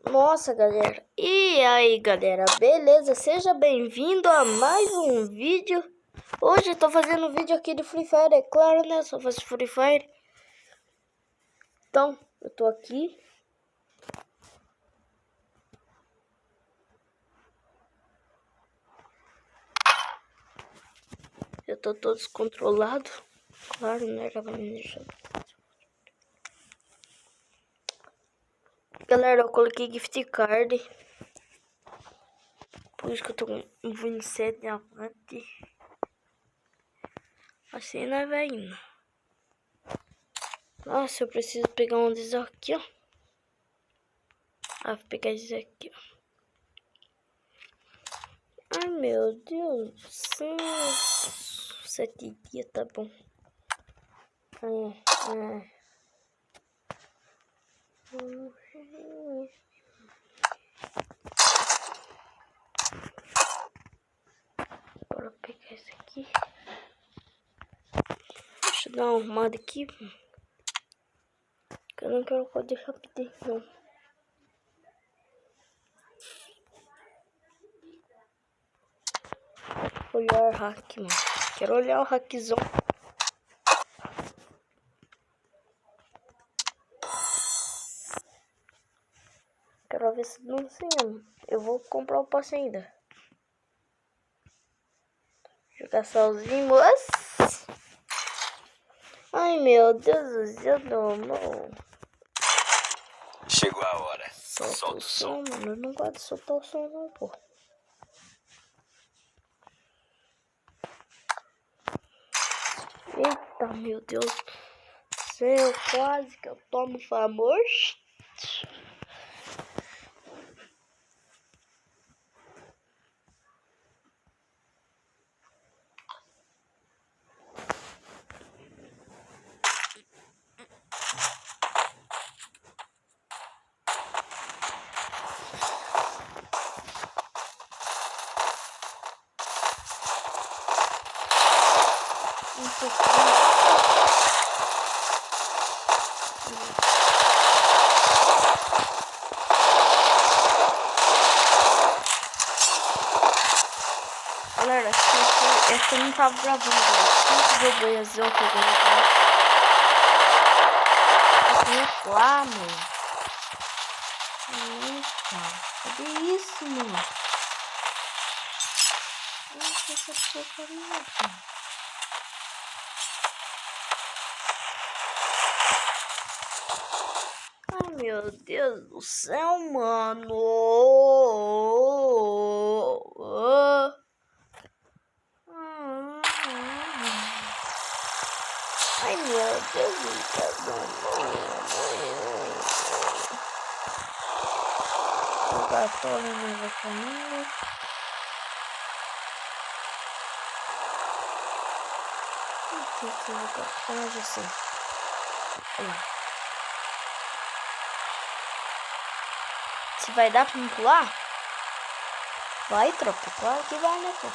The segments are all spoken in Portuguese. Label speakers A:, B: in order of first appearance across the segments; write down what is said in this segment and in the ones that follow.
A: Nossa, galera. E aí, galera, beleza? Seja bem-vindo a mais um vídeo. Hoje eu tô fazendo um vídeo aqui de Free Fire, é claro, né? Só faço Free Fire. Então, eu tô aqui. Eu tô todo descontrolado. Claro, né? Já vai me deixar. Galera, eu coloquei gift card. Por isso que eu tô com 27 diamantes. Assim, né, velho? Nossa, eu preciso pegar um desses aqui, ó. Ah, vou pegar esse aqui, ó. Ai, meu Deus do céu. 7 dias, tá bom. Bora pegar esse aqui. Deixa eu dar uma arrumada aqui. Que eu não quero poder rapidinho, não. Olhar hack, mano. Quero olhar o hackzão. Quero ver se não sei, mano. Eu vou comprar o passe ainda. Jogar sozinho, moço. Ai, meu Deus do céu, não.
B: Chegou a hora.
A: Solta o som, mano. Eu não gosto de soltar o som, não, pô. Eita, meu Deus do céu. Quase que eu tomo famoso. Galera, essa eu não tava gravando. Tanto vergonhazão que eu gravei. Eu reclamo. Eita, cadê isso, mano? Nossa, essa porcaria. Ai, meu Deus do céu, mano. Ai, meu Deus do céu. Jogar toda a minha família. O que eu vou jogar? Ah, já sei. Olha. Se vai dar pra me pular? Vai, tropa. Claro que vai, né, pô?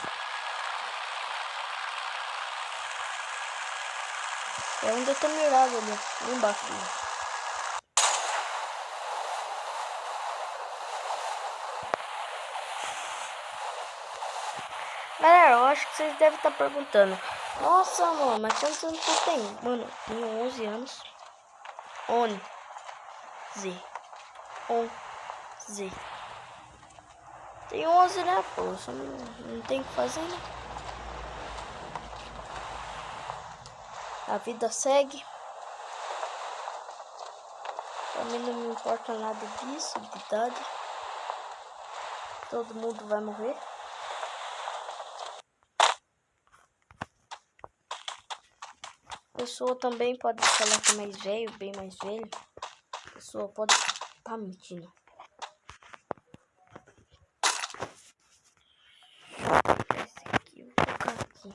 A: É onde eu tô mirado ali, embaixo. Galera, eu acho que vocês devem estar perguntando. Nossa, mano, mas quantos anos você tem? Mano, tenho 11 anos. 11. Tenho 11, né, pô? Só não tem o que fazer, né? A vida segue. Pra mim não me importa nada disso, de idade. Todo mundo vai morrer. A pessoa também pode falar que é mais velho, bem mais velho. A pessoa pode estar mentindo. Esse aqui eu vou colocar aqui.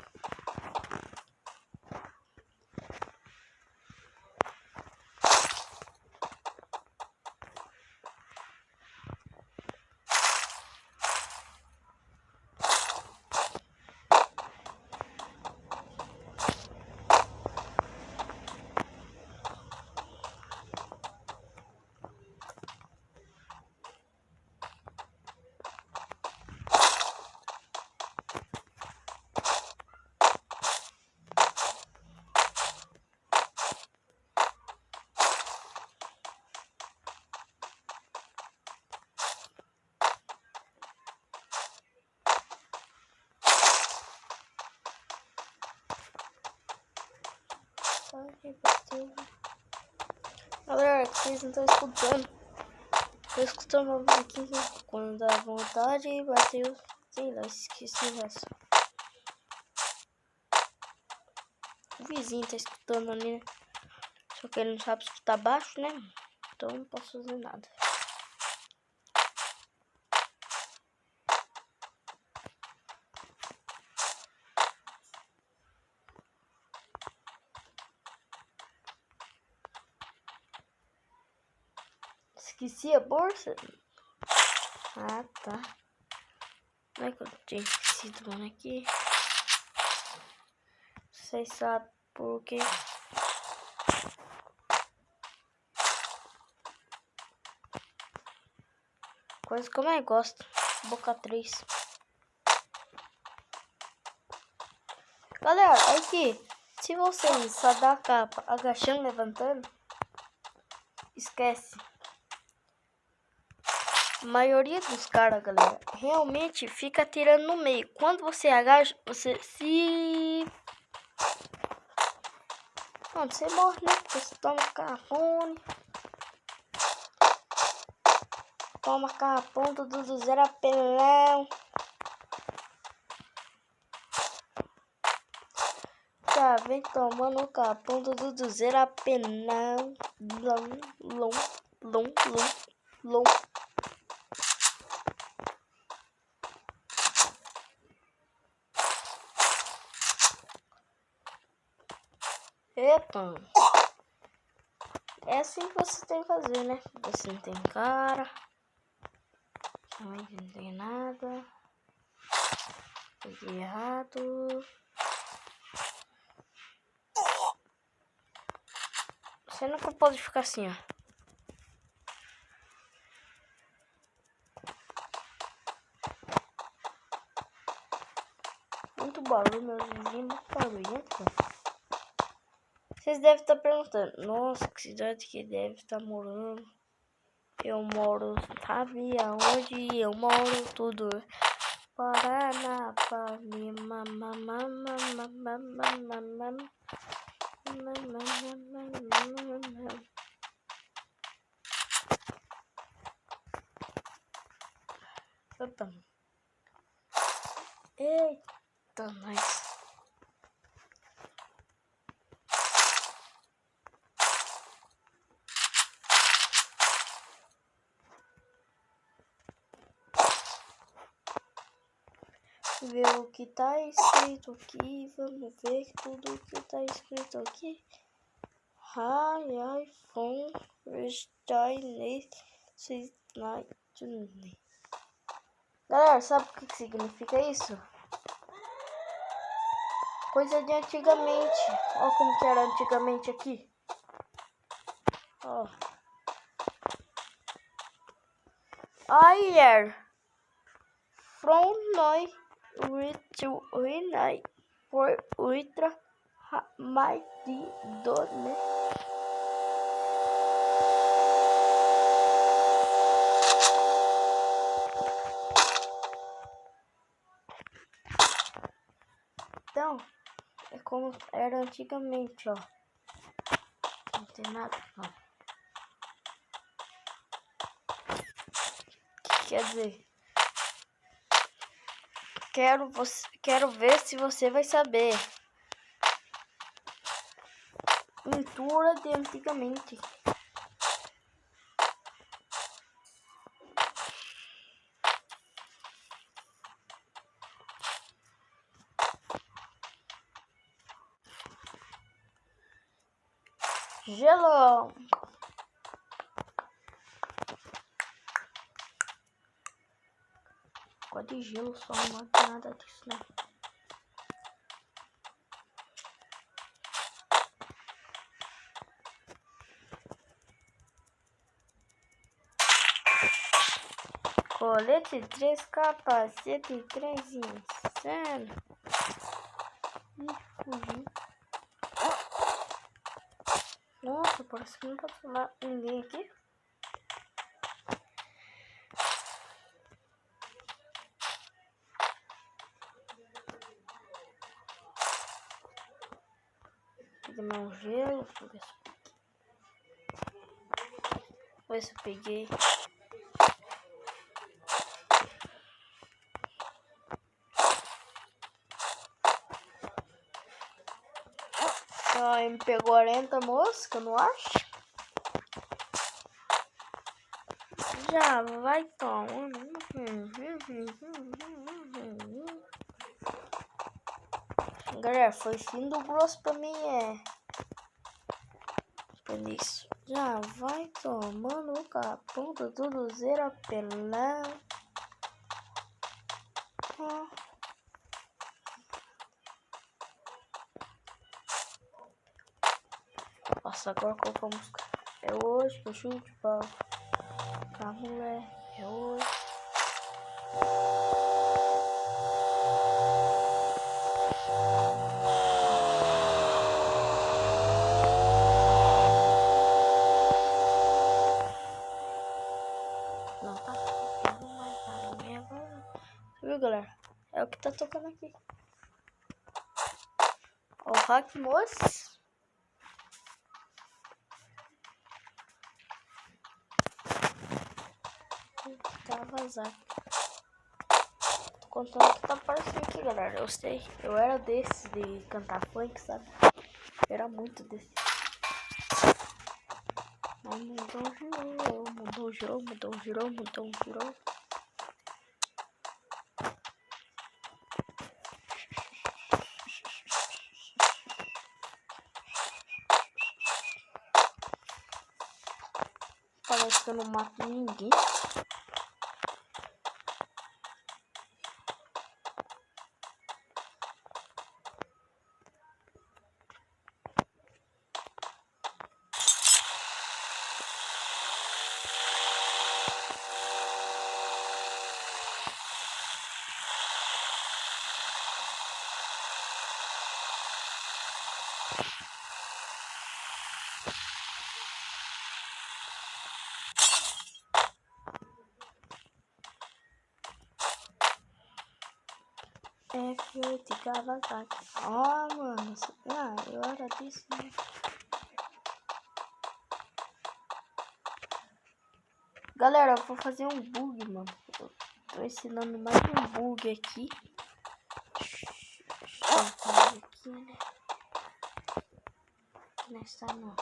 A: Galera, vocês não estão escutando. Tô escutando uma musiquinha quando dá vontade, bateu. Sei lá, esqueci o resto. O vizinho tá escutando ali, né? Só que ele não sabe escutar baixo, né? Então não posso fazer nada. Esqueci a bolsa? Ah, tá. Como é que eu tinha esquecido, mano, aqui? Vocês sabem por quê? Coisa que eu mais gosto. Boca 3. Galera, aqui. Se vocês só dá a capa agachando, levantando, esquece. A maioria dos caras, galera, realmente fica atirando no meio. Quando você agacha, você se... Mano, você morre, né? Porque você toma carrafone. Toma carrapão do zero a pelão. Já vem tomando carrapão do zero a pelão. Long. Epa. É assim que você tem que fazer, né? Você não tem cara. Realmente não tem nada. Peguei errado. Você nunca pode ficar assim, ó. Muito barulho, meus vizinhos, muito barulhento. Vocês devem estar perguntando, nossa, que cidade que deve estar morando. Eu moro, sabe aonde? Eu moro tudo. Paraná, Panema, Opa. Eita, nós. Ver o que tá escrito aqui. Vamos ver tudo que tá escrito aqui. iPhone Galera, sabe o que significa isso? Coisa de antigamente. Olha como que era antigamente aqui. Ó. Ayer. From noi to unite for ultra mais de né? Então, é como era antigamente, ó. Não tem nada, não. Quer dizer, quero ver se você vai saber. Pintura de antigamente. Gelo. Gosto de gelo só, não tem nada disso, né? Colete 3, capacete 3, insano. Ih, fugi. Nossa, parece que não tá falando ninguém aqui. Pegar um gelo, ver se eu peguei. MP40 mosca, não acho? Já vai tomando. Galera, foi fim do grosso pra mim, isso. Já vai tomando o capão do tudozeiro apelão. Nossa, agora qual que é a música? É hoje que eu chuto pau pra mulher. É hoje. Não tá tocando mais nada minha agora. Viu, galera? É o que tá tocando aqui. Ó, o Hack Moço. Tá vazado. Tô contando que tá aparecendo aqui, galera. Eu sei. Eu era desses de cantar funk, sabe? Era muito desse. Mas mudou, girou. Parece que eu não mato ninguém. F8 Kawasaki. Ó, mano. Eu era disso, né? Galera, eu vou fazer um bug, mano. Eu tô ensinando mais um bug aqui. Deixa eu fazer aqui, né? Aqui nessa não.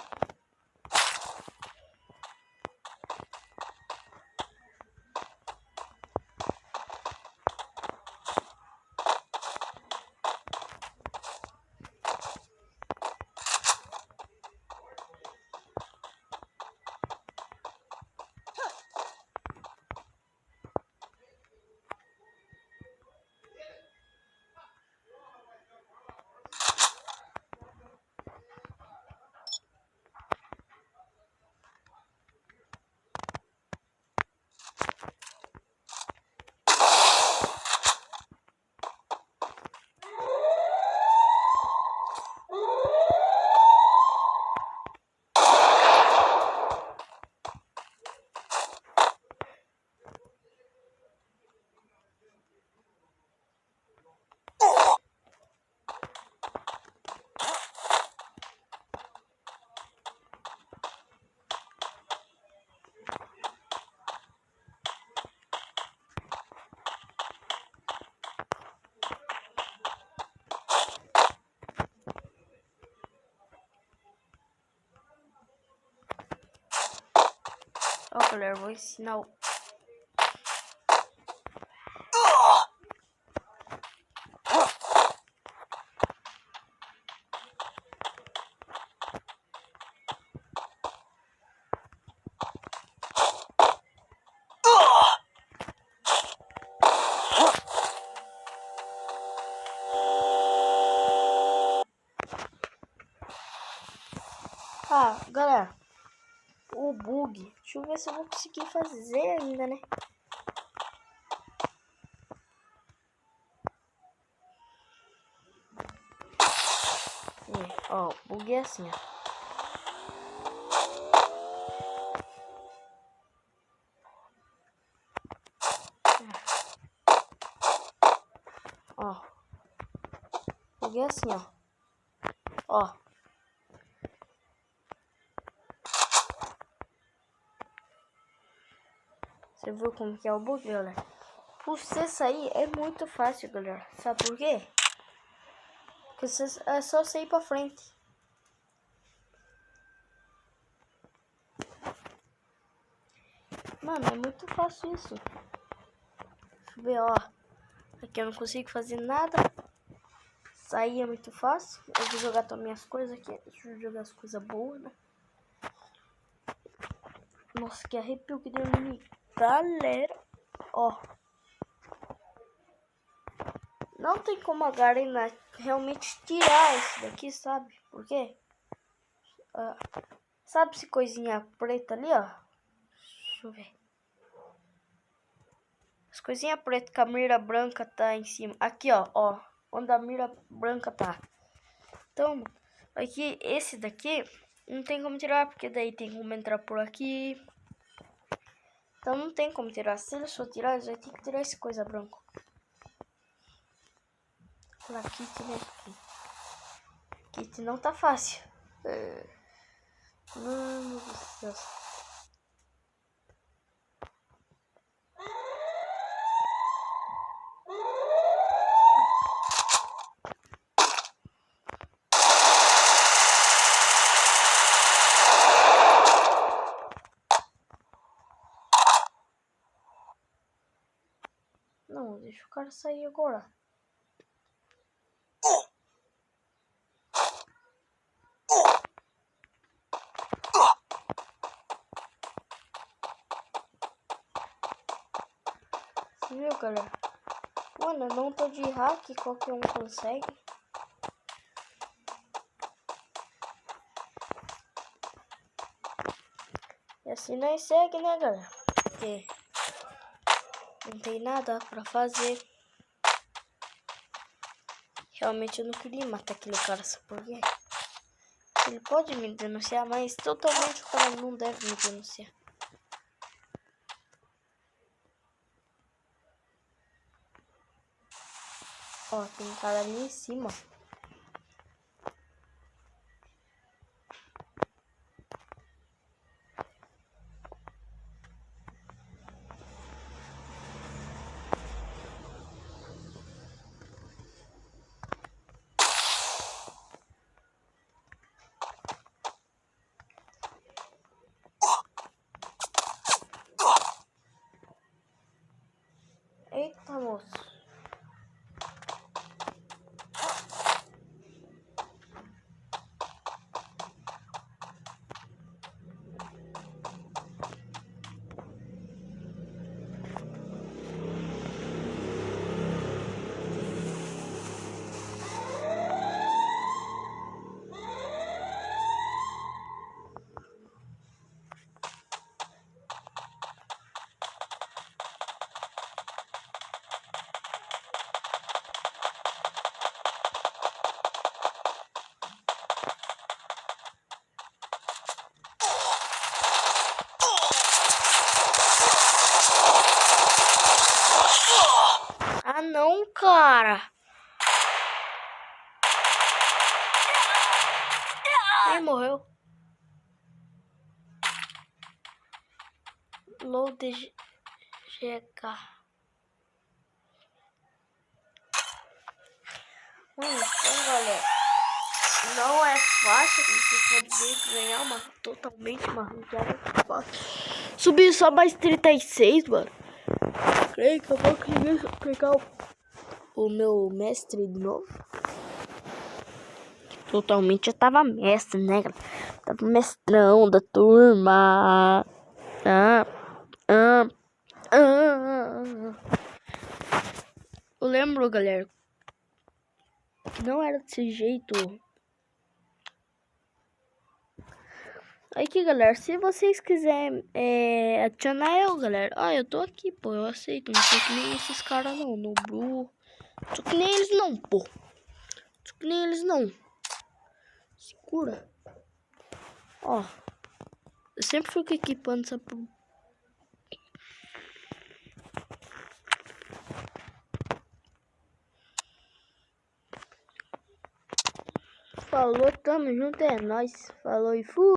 A: Ó, galera, eu vou ensinar o... Ah, galera, o bug. Deixa eu ver se eu vou conseguir fazer ainda, né? Ó, o bug é assim, ó. Ó. O bug é assim, ó. Ó. Você viu como que é o bug, galera? Você sair é muito fácil, galera. Sabe por quê? Porque é só você ir pra frente. Mano, é muito fácil isso. Deixa eu ver, ó. Aqui eu não consigo fazer nada. Sair é muito fácil. Eu vou jogar também minhas coisas aqui. Deixa eu jogar as coisas boas, né? Nossa, que arrepio que deu em mim. Galera, ó. Não tem como a Garena realmente tirar esse daqui, sabe? Por quê? Sabe essa coisinha preta ali, ó? Deixa eu ver. As coisinhas pretas com a mira branca tá em cima. Aqui, ó. Onde a mira branca tá. Então, aqui, esse daqui não tem como tirar, porque daí tem como entrar por aqui. Então não tem como tirar. Se ele só tirar, ele vai ter que tirar essa coisa branca. Olha aqui, né? Kit não tá fácil. Mano do céu. Não, deixa o cara sair agora. Você viu, galera? Mano, eu não tô de hack, qualquer um consegue. E assim nós segue, né, galera? Porque não tem nada pra fazer. Realmente eu não queria matar aquele cara, sabe por quê? Ele pode me denunciar, mas totalmente o cara não deve me denunciar. Ó, tem um cara ali em cima. Eita, moço. Ah, não, cara. Ai, morreu. Load GK. Mano, então, galera, não é fácil, como vocês podem ver, ganhar totalmente uma ranqueada fácil. Subir só mais 36, mano. Creio que eu vou querer pegar o meu mestre de novo. Totalmente eu tava mestre, né, galera? Tava mestrão da turma. Eu lembro, galera, que não era desse jeito. Aqui, galera, se vocês quiserem adicionar eu, galera. Ah, eu tô aqui, pô, eu aceito. Não sou que nem esses caras não, no Blue. Sou que nem eles não, pô. Sou que nem eles não. Segura. Ó, eu sempre fico equipando essa... Falou, tamo junto, é nóis. Falou e fui.